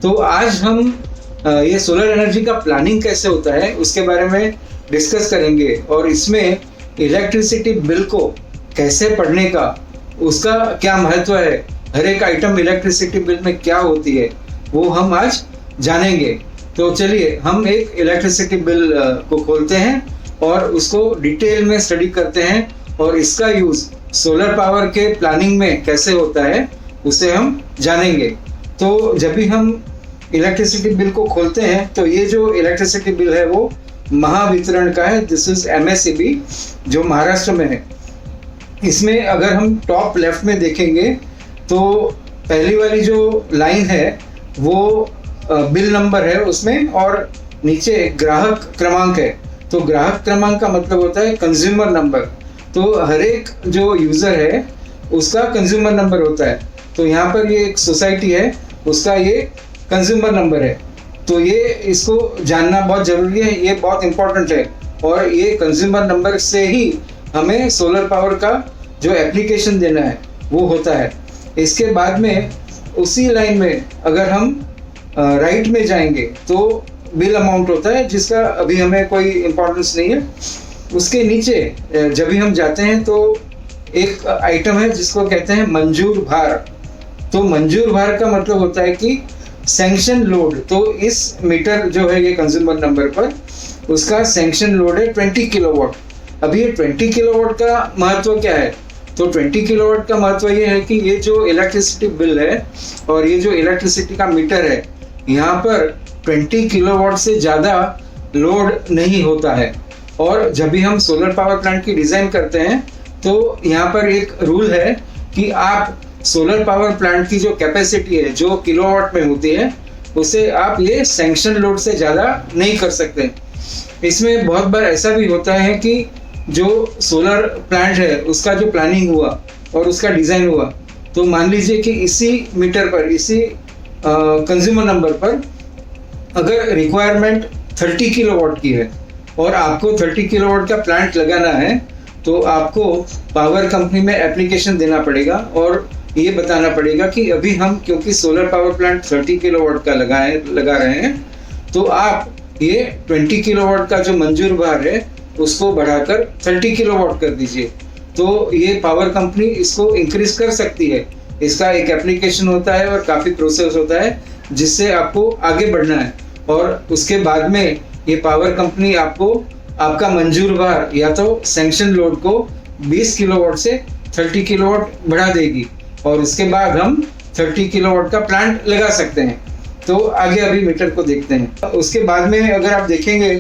तो आज हम ये सोलर एनर्जी का प्लानिंग कैसे होता है उसके बारे में डिस्कस करेंगे और इसमें इलेक्ट्रिसिटी बिल को कैसे पढ़ने का, उसका क्या महत्व है, हर एक आइटम इलेक्ट्रिसिटी बिल में क्या होती है वो हम आज जानेंगे। तो चलिए हम एक इलेक्ट्रिसिटी बिल को खोलते हैं और उसको डिटेल में स्टडी करते हैं और इसका यूज सोलर पावर के प्लानिंग में कैसे होता है उसे हम जानेंगे। तो जब भी हम इलेक्ट्रिसिटी बिल को खोलते हैं तो ये जो इलेक्ट्रिसिटी बिल है वो महावितरण का है। दिस इज MSEB जो महाराष्ट्र में है। इसमें अगर हम टॉप लेफ्ट में देखेंगे तो पहली वाली जो लाइन है वो बिल नंबर है उसमें और नीचे ग्राहक क्रमांक है। तो ग्राहक क्रमांक का मतलब होता है कंज्यूमर नंबर। तो हर एक जो यूज़र है उसका कंज्यूमर नंबर होता है। तो यहाँ पर ये एक सोसाइटी है, उसका ये कंज्यूमर नंबर है। तो ये इसको जानना बहुत ज़रूरी है, ये बहुत इम्पोर्टेंट है। और ये कंज्यूमर नंबर से ही हमें सोलर पावर का जो एप्लीकेशन देना है वो होता है। इसके बाद में उसी लाइन में अगर हम राइट में जाएंगे तो बिल अमाउंट होता है जिसका अभी हमें कोई इम्पोर्टेंस नहीं है। उसके नीचे जब भी हम जाते हैं तो एक आइटम है जिसको कहते हैं मंजूर भार। तो मंजूर भार का मतलब होता है कि सैंक्शन लोड। तो इस मीटर जो है ये कंज्यूमर नंबर पर उसका सैंक्शन लोड है 20 किलोवाट। अभी ये 20 किलोवाट का महत्व क्या है? तो 20 किलोवाट का महत्व ये है कि ये जो इलेक्ट्रिसिटी बिल है और ये जो इलेक्ट्रिसिटी का मीटर है यहाँ पर 20 किलोवाट से ज़्यादा लोड नहीं होता है। और जब भी हम सोलर पावर प्लांट की डिज़ाइन करते हैं तो यहाँ पर एक रूल है कि आप सोलर पावर प्लांट की जो कैपेसिटी है जो किलोवाट में होती है उसे आप ये सैंक्शन लोड से ज़्यादा नहीं कर सकते। इसमें बहुत बार ऐसा भी होता है कि जो सोलर प्लांट है उसका जो प्लानिंग हुआ और उसका डिज़ाइन हुआ, तो मान लीजिए कि इसी मीटर पर, इसी कंज्यूमर नंबर पर अगर रिक्वायरमेंट 30 किलोवाट की है और आपको 30 किलोवाट का प्लांट लगाना है तो आपको पावर कंपनी में एप्लीकेशन देना पड़ेगा और ये बताना पड़ेगा कि अभी हम क्योंकि सोलर पावर प्लांट 30 किलोवाट का लगा रहे हैं तो आप ये 20 किलोवाट का जो मंजूर भार है उसको बढ़ाकर 30 किलोवाट कर दीजिए। तो ये पावर कंपनी इसको इंक्रीज कर सकती है। इसका एक एप्लीकेशन होता है और काफ़ी प्रोसेस होता है जिससे आपको आगे बढ़ना है और उसके बाद में ये पावर कंपनी आपको आपका मंजूर भार या तो सैंक्शन लोड को 20 किलोवाट से 30 किलोवाट बढ़ा देगी और उसके बाद हम 30 किलोवाट का प्लांट लगा सकते हैं। तो आगे अभी मीटर को देखते हैं। उसके बाद में अगर आप देखेंगे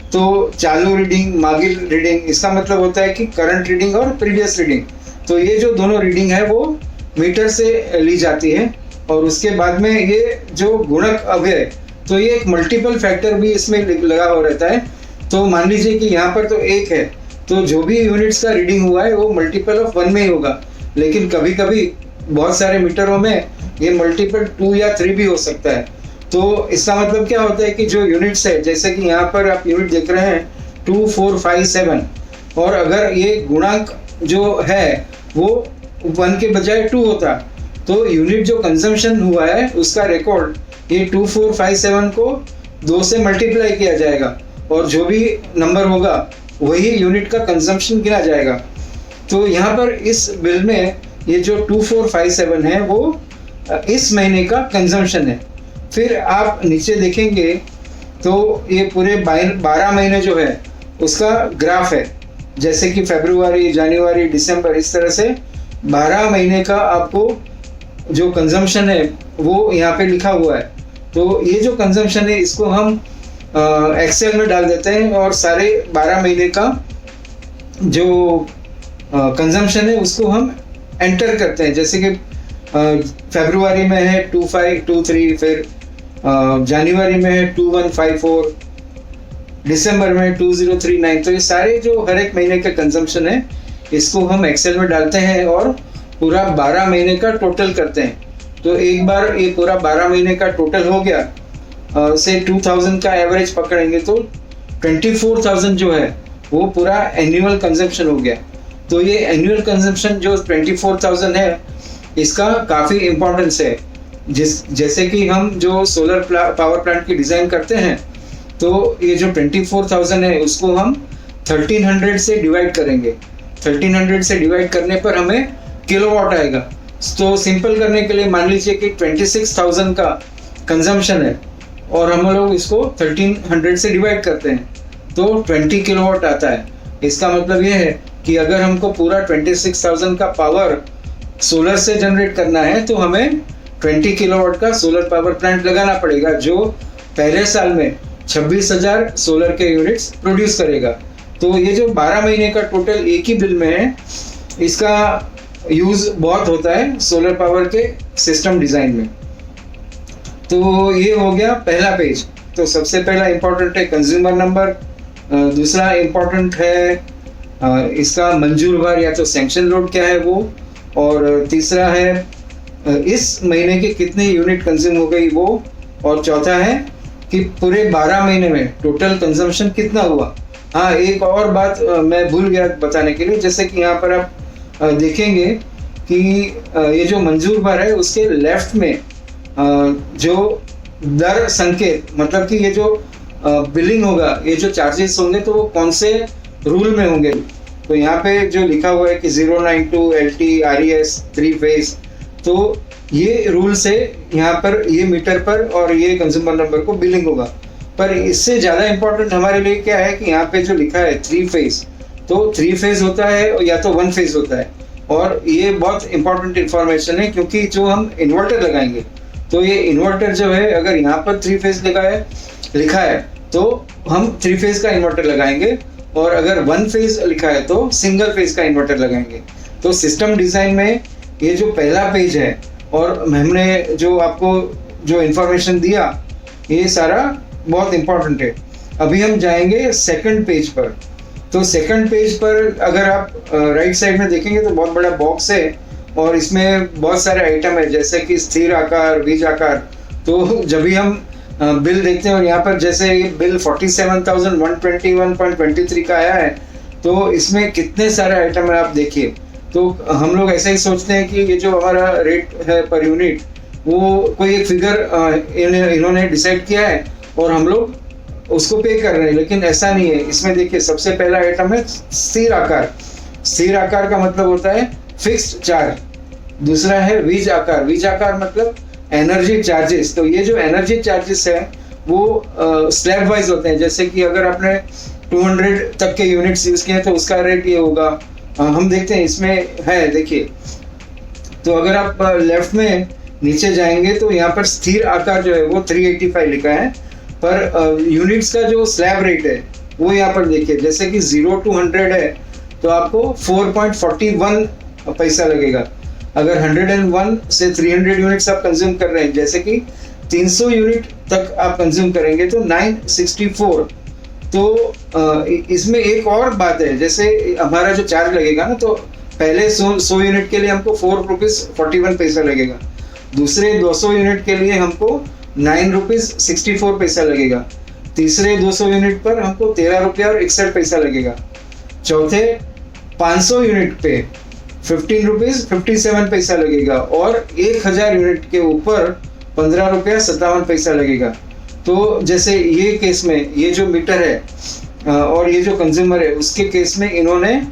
तो चालू रीडिंग, मागिल रीडिंग, इसका मतलब होता है कि करंट रीडिंग और प्रीवियस रीडिंग। तो ये जो दोनों रीडिंग है वो मीटर से ली जाती है। और उसके बाद में ये जो गुणक अव्यय, तो ये एक मल्टीपल फैक्टर भी इसमें लगा हो रहता है। तो मान लीजिए कि यहाँ पर तो 1 है तो जो भी यूनिट्स का रीडिंग हुआ है वो मल्टीपल ऑफ 1 में ही होगा। लेकिन कभी कभी बहुत सारे मीटरों में ये मल्टीपल 2 या 3 भी हो सकता है। तो इसका मतलब क्या होता है कि जो यूनिट्स है, जैसे कि यहाँ पर आप यूनिट देख रहे हैं 2, 4, 5, 7, और अगर ये गुणांक जो है वो 1 के बजाय 2 होता तो यूनिट जो कंजम्पशन हुआ है उसका रिकॉर्ड ये 2, 4, 5, 7 को 2 से मल्टीप्लाई किया जाएगा और जो भी नंबर होगा वही यूनिट का कंजम्पशन गिना जाएगा। तो यहाँ पर इस बिल में ये जो 2, 4, 5, 7 है वो इस महीने का कंजम्पशन है। फिर आप नीचे देखेंगे तो ये पूरे 12 महीने जो है उसका ग्राफ है। जैसे कि फरवरी, जनवरी, दिसंबर, इस तरह से 12 महीने का आपको जो कंजम्पशन है वो यहाँ पे लिखा हुआ है। तो ये जो कंजम्पशन है इसको हम एक्सेल में डाल देते हैं और सारे 12 महीने का जो कंजम्पशन है उसको हम एंटर करते हैं। जैसे कि फरवरी में है 2523, फिर जनवरी में है 2154, दिसंबर में 2039। तो ये सारे जो हर एक महीने का कंजम्पशन है इसको हम एक्सेल में डालते हैं और पूरा 12 महीने का टोटल करते हैं। तो एक बार ये पूरा 12 महीने का टोटल हो गया, से 2000 का एवरेज पकड़ेंगे तो 24,000 जो है वो पूरा एनुअल कंजम्पशन हो गया। तो ये एनुअल कंजम्पशन जो 24,000 है इसका काफ़ी इम्पोर्टेंस है। जैसे कि हम जो सोलर पावर प्लांट की डिज़ाइन करते हैं, तो ये जो 24,000 है उसको हम 1300 से डिवाइड करेंगे। 1300 से डिवाइड करने पर हमें किलोवाट आएगा। तो सिंपल करने के लिए मान लीजिए कि 26,000 का कंजम्पशन है और हम लोग इसको 1300 से डिवाइड करते हैं तो 20 किलोवाट आता है। इसका मतलब ये है कि अगर हमको पूरा 26,000 का पावर सोलर से जनरेट करना है तो हमें 20 किलोवाट का सोलर पावर प्लांट लगाना पड़ेगा, जो पहले साल में 26,000 सोलर के यूनिट्स प्रोड्यूस करेगा। तो ये जो 12 महीने का टोटल एक ही बिल में है, इसका यूज़ बहुत होता है सोलर पावर के सिस्टम डिज़ाइन में। तो ये हो गया पहला पेज। तो सबसे पहला इम्पोर्टेंट है कंज्यूमर नंबर, दूसरा इम्पोर्टेंट है इसका मंजूर भर या तो सैंक्शन लोड क्या है वो, और तीसरा है इस महीने के कितने यूनिट कंज्यूम हो गई वो, और चौथा है कि पूरे 12 महीने में टोटल कंजम्पशन कितना हुआ। हाँ, एक और बात मैं भूल गया बताने के लिए, जैसे कि यहाँ पर आप देखेंगे कि ये जो मंजूर भर है उसके लेफ्ट में जो दर संकेत, मतलब कि ये जो बिलिंग होगा, ये जो चार्जेस होंगे तो वो कौन से रूल में होंगे। तो यहाँ पे जो लिखा हुआ है कि 092 LT RES 3 फेज, तो ये रूल से यहाँ पर ये मीटर पर और ये कंज्यूमर नंबर को बिलिंग होगा। पर इससे ज़्यादा इम्पोर्टेंट हमारे लिए क्या है कि यहाँ पे जो लिखा है 3 फेज, तो 3 फेज होता है या तो 1 फेज होता है। और ये बहुत इंपॉर्टेंट इंफॉर्मेशन है क्योंकि जो हम इन्वर्टर लगाएंगे तो ये इन्वर्टर जो है अगर यहाँ पर 3 फेज लिखा है तो हम 3 फेज का इन्वर्टर लगाएंगे, और अगर 1 फेज लिखा है तो सिंगल फेज का इन्वर्टर लगाएंगे। तो सिस्टम डिज़ाइन में ये जो पहला पेज है और हमने जो आपको जो इंफॉर्मेशन दिया, ये सारा बहुत इम्पोर्टेंट है। अभी हम जाएंगे सेकंड पेज पर। तो सेकंड पेज पर अगर आप राइट साइड में देखेंगे तो बहुत बड़ा बॉक्स है और इसमें बहुत सारे आइटम है, जैसे कि स्थिर आकार, बीज आकार। तो जब भी हम बिल देखते हैं और यहाँ पर जैसे ये बिल 47,121.23 का आया है, तो इसमें कितने सारे आइटम है आप देखिए। तो हम लोग ऐसे ही सोचते हैं कि ये जो हमारा रेट है पर यूनिट, वो कोई एक फिगर इन्होंने डिसाइड किया है और हम लोग उसको पे कर रहे हैं, लेकिन ऐसा नहीं है। इसमें देखिए सबसे पहला आइटम है स्थिर आकार। स्थिर आकार का मतलब होता है फिक्स्ड चार्ज। दूसरा है वीज आकार। वीज आकार मतलब एनर्जी चार्जेस। तो ये जो एनर्जी चार्जेस है वो स्लैब वाइज होते हैं, जैसे कि अगर आपने 200 तक के यूनिट्स यूज किए तो उसका रेट ये होगा। हम देखते हैं इसमें है, देखिए। तो अगर आप लेफ्ट में नीचे जाएंगे तो यहाँ पर स्थिर आकार जो है वो 385 लिखा है, पर यूनिट्स का जो स्लैब रेट है वो यहाँ पर देखिए, जैसे कि 0 to 100 है तो आपको 4.41 पैसा लगेगा। अगर 101 से 300 यूनिट्स आप कंज्यूम कर रहे हैं, जैसे कि 300 यूनिट तक आप कंज्यूम करेंगे तो 964। तो इसमें एक और बात है, जैसे हमारा जो चार्ज लगेगा ना, तो पहले 100 यूनिट के लिए हमको 4 रुपीज़ 41 पैसा लगेगा। दूसरे 200 यूनिट के लिए हमको 9 रुपीज़ 64 पैसा लगेगा। तीसरे 200 यूनिट पर हमको 13 रुपया और 61 पैसा लगेगा। चौथे 500 यूनिट पे 15 रुपीज़ 57 पैसा लगेगा, और 1000 यूनिट के ऊपर 15 रुपया 57 पैसा लगेगा। तो जैसे ये केस में ये जो मीटर है और ये जो कंज्यूमर है, उसके केस में इन्होंने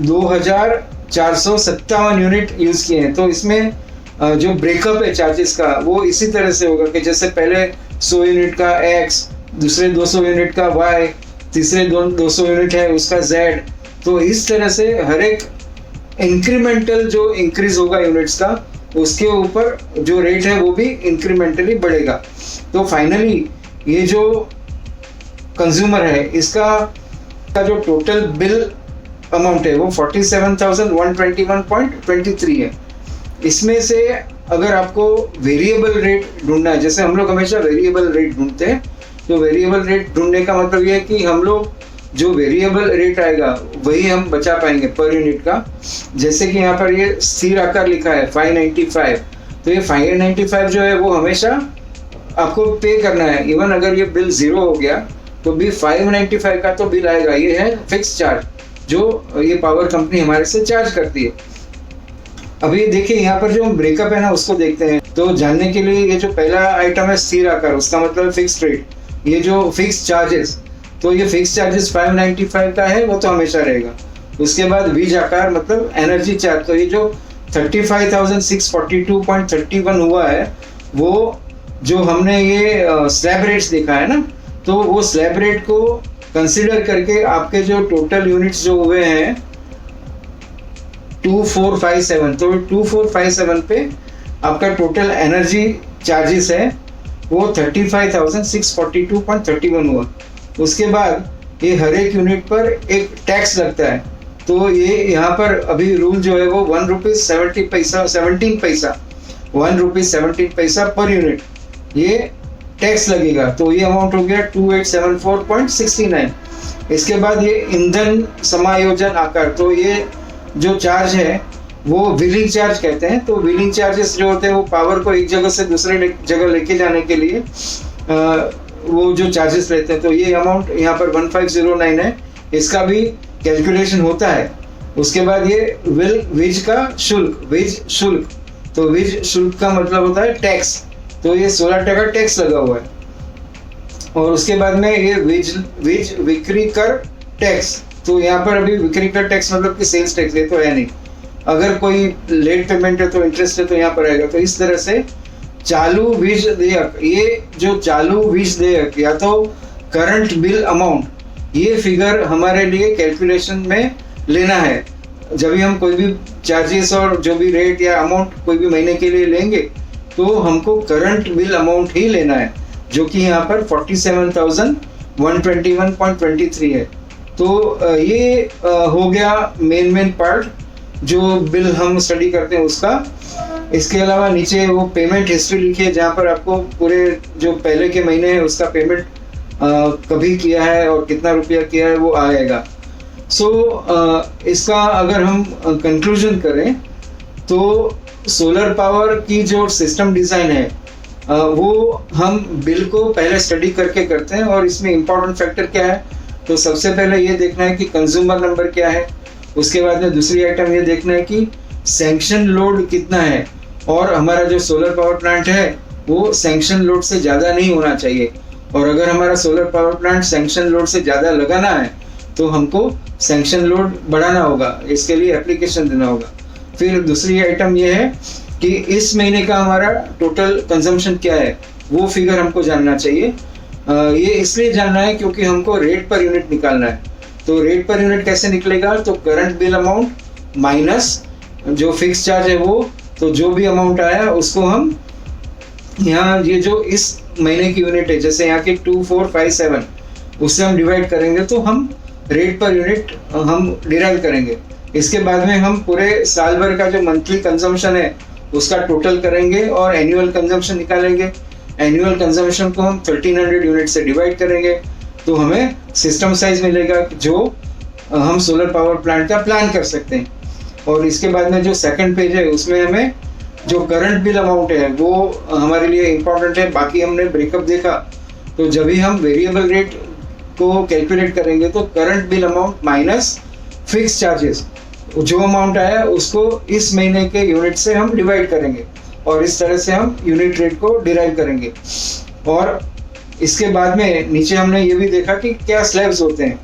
2457 यूनिट यूज़ किए हैं। तो इसमें जो ब्रेकअप है चार्जेस का वो इसी तरह से होगा कि जैसे पहले 100 यूनिट का X, दूसरे 200 यूनिट का Y, तीसरे 200 यूनिट है उसका Z। तो इस तरह से हर एक इंक्रीमेंटल जो इंक्रीज होगा यूनिट्स का, उसके ऊपर जो रेट है वो भी इंक्रीमेंटली बढ़ेगा। तो फाइनली ये जो कंज्यूमर है इसका जो टोटल बिल अमाउंट है वो 47,121.23 है। इसमें से अगर आपको वेरिएबल रेट ढूंढना है, जैसे हम लोग हमेशा वेरिएबल रेट ढूंढते हैं, तो वेरिएबल रेट ढूंढने का मतलब ये है कि हम लोग जो वेरिएबल रेट आएगा वही हम बचा पाएंगे पर यूनिट का। जैसे कि यहाँ पर ये स्थिर आकार लिखा है 595, तो ये 595 जो है वो हमेशा आपको पे करना है। इवन अगर ये बिल 0 हो गया तो भी 595 का तो बिल आएगा। ये है फिक्स चार्ज जो ये पावर कंपनी हमारे से चार्ज करती है। अभी देखिए यहाँ पर जो ब्रेकअप है ना उसको देखते हैं। तो जानने के लिए ये जो पहला आइटम है स्थिर आकार, उसका मतलब फिक्स रेट। ये जो फिक्स चार्जेस, तो ये फिक्स चार्जेस 595 का है, वो तो हमेशा रहेगा। उसके बाद वीज आकार मतलब एनर्जी चार्ज, तो ये जो 35,642.31 हुआ है, वो जो हमने ये स्लैब रेट्स देखा है ना, तो वो स्लैब रेट को कंसिडर करके आपके जो टोटल यूनिट्स जो हुए हैं 2457, तो 2457 पे आपका टोटल एनर्जी चार्जेस है वो 35,642.31 हुआ। उसके बाद ये हर एक यूनिट पर एक टैक्स लगता है, तो ये यहाँ पर अभी रूल जो है वो 1 रुपीज 17 पैसा पर यूनिट ये टैक्स लगेगा। तो ये अमाउंट हो गया 2874.69। इसके बाद ये ईंधन समायोजन आकार, तो ये जो चार्ज है वो व्हीलिंग चार्ज कहते हैं। तो व्हीलिंग चार्जेस जो होते हैं वो पावर को एक जगह से दूसरे जगह लेके जाने के लिए वो जो चार्जेस लेते हैं, तो ये अमाउंट यहाँ पर 1509 है, इसका भी कैलकुलेशन होता है। उसके बाद ये वीज का शुल्क, वीज शुल्क, तो वीज शुल्क का मतलब होता है टैक्स, तो ये 16% टैक्स लगा हुआ है। और उसके बाद में ये वीज विक्री कर टैक्स, तो यहाँ पर अभी विक्री कर टैक्स मतलब कि सेल्स टैक्स, ये तो है नहीं। अगर कोई लेट पेमेंट है तो इंटरेस्ट है तो यहाँ पर आएगा। तो इस तरह से चालू वीज देयक, ये जो चालू वीज देयक या तो करंट बिल अमाउंट, ये फिगर हमारे लिए कैलकुलेशन में लेना है। जब भी हम कोई भी चार्जेस और जो भी रेट या अमाउंट कोई भी महीने के लिए लेंगे तो हमको करंट बिल अमाउंट ही लेना है, जो कि यहाँ पर 47,121.23 है। तो ये हो गया मेन पार्ट जो बिल हम स्टडी करते हैं उसका। इसके अलावा नीचे वो पेमेंट हिस्ट्री लिखी है, जहाँ पर आपको पूरे जो पहले के महीने हैं उसका पेमेंट कभी किया है और कितना रुपया किया है वो आएगा। इसका अगर हम कंक्लूजन करें तो सोलर पावर की जो सिस्टम डिज़ाइन है वो हम बिल को पहले स्टडी करके करते हैं। और इसमें इम्पोर्टेंट फैक्टर क्या है, तो सबसे पहले ये देखना है कि कंज्यूमर नंबर क्या है। उसके बाद में दूसरी आइटम ये देखना है कि सैंक्शन लोड कितना है, और हमारा जो सोलर पावर प्लांट है वो सैंक्शन लोड से ज़्यादा नहीं होना चाहिए। और अगर हमारा solar power plant sanction load से ज़्यादा लगाना है तो हमको सैंक्शन लोड बढ़ाना होगा, इसके लिए एप्लीकेशन देना होगा। फिर दूसरी आइटम ये है कि इस महीने का हमारा टोटल कंजम्पशन क्या है, वो फिगर हमको जानना चाहिए। ये इसलिए जानना है क्योंकि हमको रेट पर यूनिट निकालना है। तो रेट पर यूनिट कैसे निकलेगा, तो करंट बिल अमाउंट माइनस जो फिक्स चार्ज है वो, तो जो भी अमाउंट आया उसको हम यहाँ ये जो इस महीने की यूनिट है जैसे यहाँ की 2457 उससे हम डिवाइड करेंगे तो हम रेट पर यूनिट हम डिराइव करेंगे। इसके बाद में हम पूरे साल भर का जो मंथली कंजम्पशन है उसका टोटल करेंगे और एनुअल कंजम्पशन निकालेंगे। एनुअल कंजम्पशन को हम 1300 यूनिट से डिवाइड करेंगे तो हमें सिस्टम साइज मिलेगा जो हम सोलर पावर प्लांट का प्लान कर सकते हैं। और इसके बाद में जो सेकंड पेज है उसमें हमें जो करंट बिल अमाउंट है वो हमारे लिए इम्पोर्टेंट है। बाकी हमने ब्रेकअप देखा, तो जब भी हम वेरिएबल रेट को कैलकुलेट करेंगे तो current bill amount minus fix charges, जो अमाउंट आया उसको इस महीने के यूनिट से हम डिवाइड करेंगे और इस तरह से हम यूनिट रेट को डिराइव करेंगे। और इसके बाद में नीचे हमने ये भी देखा कि क्या स्लैब्स होते हैं,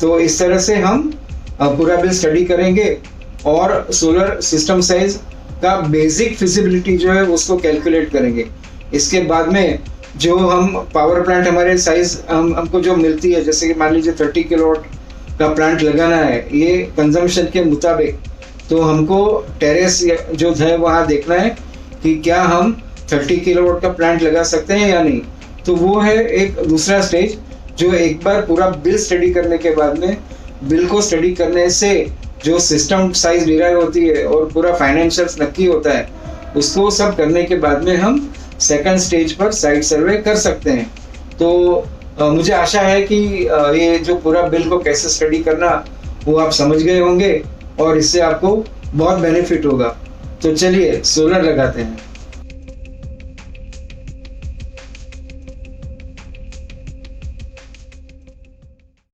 तो इस तरह से हम पूरा बिल स्टडी करेंगे और सोलर सिस्टम साइज का बेसिक फिजिबिलिटी जो है उसको कैलकुलेट करेंगे। इसके बाद में जो हम पावर प्लांट हमारे साइज हमको जो मिलती है, जैसे कि मान लीजिए 30 किलोवाट का प्लांट लगाना है ये कंजम्पशन के मुताबिक, तो हमको टेरेस जो है वहाँ देखना है कि क्या हम 30 किलोवाट का प्लांट लगा सकते हैं या नहीं। तो वो है एक दूसरा स्टेज जो एक बार पूरा बिल स्टडी करने के बाद में, बिल को स्टडी करने से जो सिस्टम साइज डिराइव होती है और पूरा फाइनेंशियल्स नक्की होता है, उसको सब करने के बाद में हम सेकंड स्टेज पर साइट सर्वे कर सकते हैं। तो मुझे आशा है कि ये जो पूरा बिल को कैसे स्टडी करना वो आप समझ गए होंगे और इससे आपको बहुत बेनिफिट होगा। तो चलिए सोलर लगाते हैं।